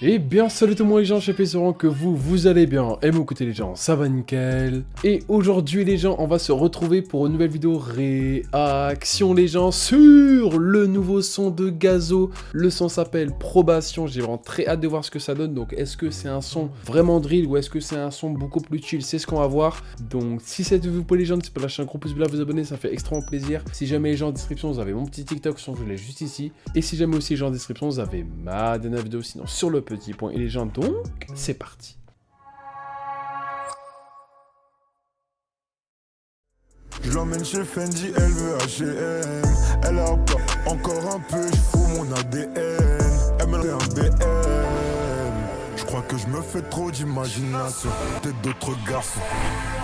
Et bien salut tout le monde les gens, j'espère que vous allez bien. Et mon côté les gens, ça va nickel. Et aujourd'hui les gens, on va se retrouver pour une nouvelle vidéo réaction les gens sur le nouveau son de Gazo. Le son s'appelle Probation, j'ai vraiment très hâte de voir ce que ça donne. Donc est-ce que c'est un son vraiment drill ou est-ce que c'est un son beaucoup plus chill? C'est ce qu'on va voir. Donc si cette vidéo vous plaît les gens, n'hésitez pas à lâcher un gros pouce bleu, à vous abonner, ça fait extrêmement plaisir. Si jamais les gens en description, vous avez mon petit TikTok, son je l'ai juste ici. Et si jamais aussi les gens en description, vous avez ma dernière vidéo sinon sur le petit point et les gens, donc c'est parti. Je l'emmène chez Fendi, elle veut H&M. Elle a peur, encore un peu, je fous mon ADN. Elle me fait un BM. Je crois que je me fais trop d'imagination. Peut-être d'autres garçons.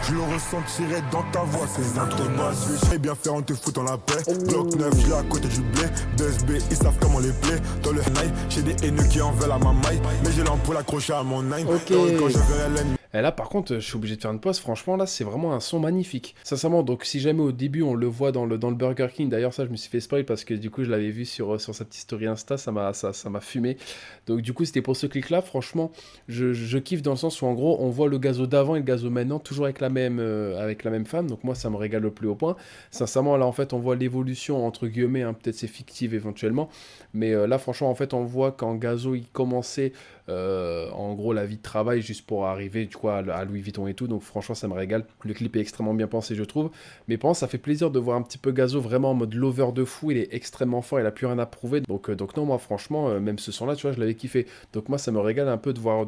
Je le ressentirai dans ta voix, ces intonations. Je sais bien faire en te foutant la paix. Bloc 9, je l'ai à côté du blé. BSB, ils savent comment les plaies. Dans le night, j'ai des haineux qui en veulent à ma maille. Mais j'ai l'ampoule accrochée à mon nine. Ok. Quand je verrai l'ennemi. Et là par contre je suis obligé de faire une pause, franchement là c'est vraiment un son magnifique. Sincèrement donc si jamais au début on le voit dans le Burger King, d'ailleurs ça je me suis fait spoil parce que du coup je l'avais vu sur sa petite story Insta, ça m'a fumé. Donc du coup c'était pour ce clic là, franchement je kiffe dans le sens où en gros on voit le Gazo d'avant et le Gazo maintenant toujours avec la même femme, donc moi ça me régale au plus haut point. Sincèrement là en fait on voit l'évolution entre guillemets, hein, peut-être c'est fictif éventuellement, mais là franchement en fait on voit quand Gazo il commençait en gros la vie de travail juste pour arriver du coup à Louis Vuitton et tout, donc franchement ça me régale. Le clip est extrêmement bien pensé je trouve, mais pendant ça fait plaisir de voir un petit peu Gazo vraiment en mode lover de fou, il est extrêmement fort, il a plus rien à prouver, donc non moi franchement même ce son là tu vois je l'avais kiffé, donc moi ça me régale un peu de voir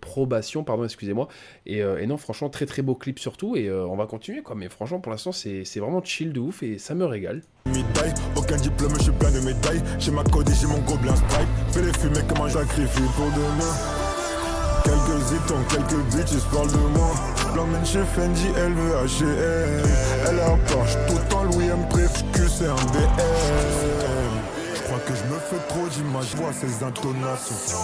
Probation, pardon excusez-moi, et non franchement très très beau clip surtout, et on va continuer quoi, mais franchement pour l'instant c'est vraiment chill de ouf et ça me régale. Médaille, aucun diplôme, je suis plein de médailles. J'ai ma code et j'ai mon gobelin Sprite. Fais les fumer comme un sacrifice pour demain. Quelques zitons, quelques bitches parlent de moi. L'emmène chez Fendi, elle veut H&M. Elle a peur, tout en Louis M préf que c'est un BM. Je crois que je me fais trop d'images, je vois ces intonations.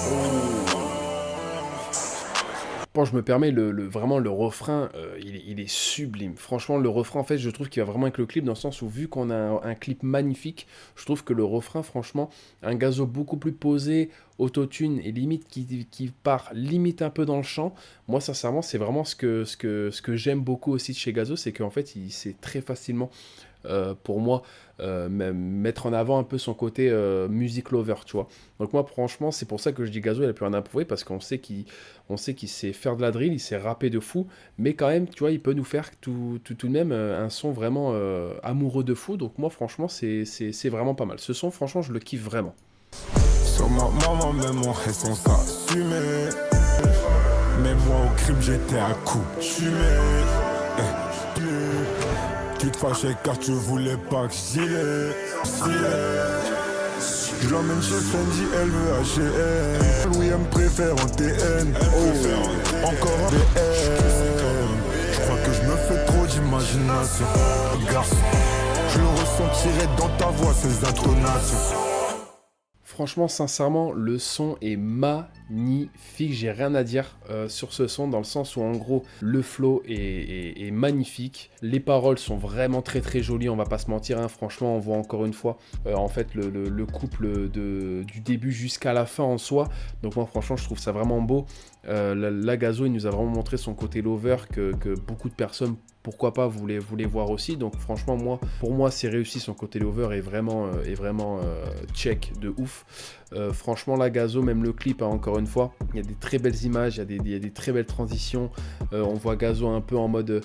Bon, je me permets, vraiment le refrain, il est sublime. Franchement, le refrain, en fait, je trouve qu'il va vraiment avec le clip, dans le sens où, vu qu'on a un clip magnifique, je trouve que le refrain, franchement, un Gazo beaucoup plus posé, autotune, et limite qui part limite un peu dans le chant. Moi, sincèrement, c'est vraiment ce que j'aime beaucoup aussi de chez Gazo, c'est qu'en fait, il sait très facilement, pour moi, mettre en avant un peu son côté music lover, tu vois. Donc moi franchement c'est pour ça que je dis Gazo il a plus rien à prouver, parce qu'on sait qu'il sait faire de la drill, il sait rapper de fou, mais quand même tu vois il peut nous faire tout de même un son vraiment amoureux de fou. Donc moi franchement c'est vraiment pas mal, ce son franchement je le kiffe vraiment. Sur ma maman même mon raison s'assumer. Mais moi au crime j'étais à coup tué. Tu te fâchais car tu voulais pas que j'y aille. Je l'emmène chez Fendi, elle veut H&M. Louis M préfère en TN. Encore un BM. Je crois que je me fais trop d'imagination. Garçon, je le ressentirai dans ta voix, ces intonations. Franchement, sincèrement, le son est magnifique, j'ai rien à dire sur ce son, dans le sens où en gros, le flow est magnifique, les paroles sont vraiment très très jolies, on va pas se mentir, hein. Franchement, on voit encore une fois, en fait, le couple du début jusqu'à la fin en soi, donc moi franchement, je trouve ça vraiment beau. La Gazo, il nous a vraiment montré son côté lover que beaucoup de personnes, pourquoi pas, voulaient voir aussi. Donc franchement pour moi c'est réussi, son côté lover est vraiment check de ouf. Franchement la Gazo, même le clip, hein, encore une fois, il y a des très belles images, il y a des très belles transitions. On voit Gazo un peu en mode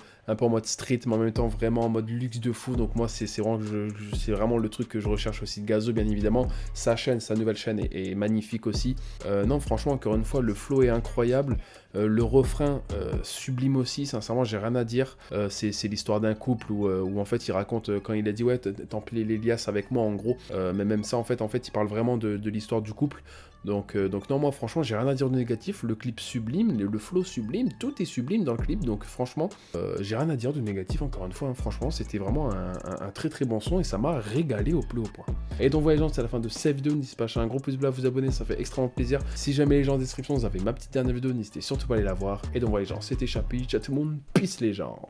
street, mais en même temps vraiment en mode luxe de fou. Donc moi c'est vraiment le truc que je recherche aussi de Gazo, bien évidemment. Sa nouvelle chaîne est magnifique aussi. Non franchement encore une fois le flow est incroyable. Le refrain sublime aussi, sincèrement j'ai rien à dire. C'est l'histoire d'un couple où en fait il raconte quand il a dit ouais t'emplis les liasses avec moi en gros, mais même ça en fait il parle vraiment de l'histoire du couple. Donc non, moi franchement j'ai rien à dire de négatif, le clip sublime, le flow sublime, tout est sublime dans le clip, donc franchement j'ai rien à dire de négatif encore une fois, hein. Franchement c'était vraiment un très très bon son et ça m'a régalé au plus haut point. Et donc voilà les gens, c'est la fin de cette vidéo, n'hésitez pas à lâcher un gros pouce bleu, à vous abonner, ça fait extrêmement plaisir. Si jamais les gens en description vous avez ma petite dernière vidéo, n'hésitez surtout pas à aller la voir. Et donc voilà les gens, c'était Chapi, ciao tout le monde, peace les gens.